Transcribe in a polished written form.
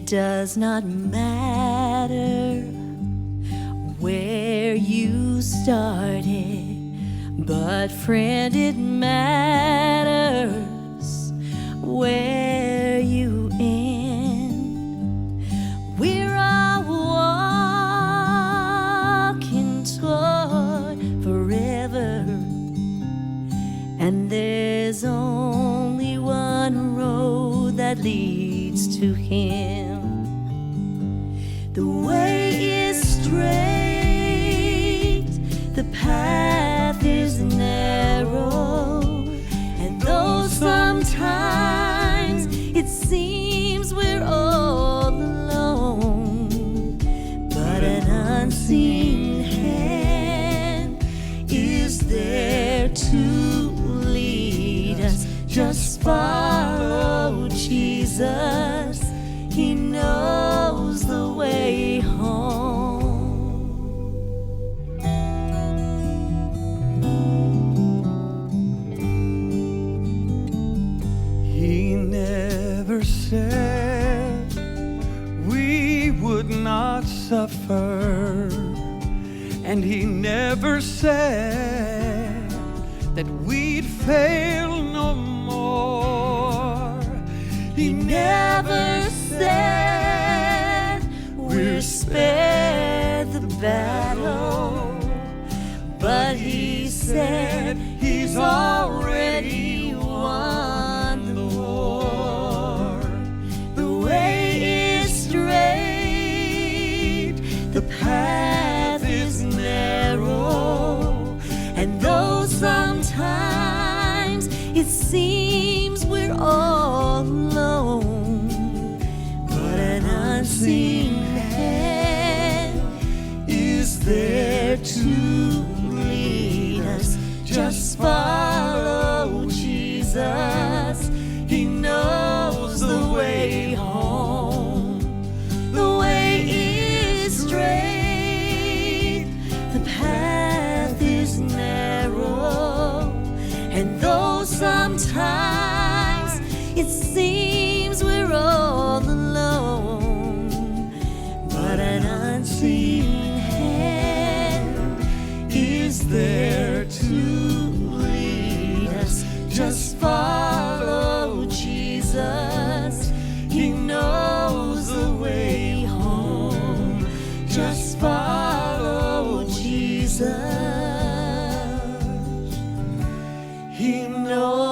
It does not matter where you started, but friend, it matters where you end. We're all walking toward forever, and there's only one road that leads to Him. The way is straight, the path is narrow, and though sometimes it seems we're all alone, but an unseen hand is there to lead us. Just follow Jesus, He knows the way home. He never said we would not suffer, and He never said that we'd fail no more. He never said we're spared the battle, but He said He's already won the war. The way is straight, the path is narrow, and though sometimes it seems we're all alone, but an unseen hand is there to lead us. Just follow Jesus, He knows the way home. The way is straight, the path is narrow, and though sometimes it seems we're all alone, but an unseen hand is there to lead us. Just follow Jesus, He knows the way home. Just follow Jesus, He knows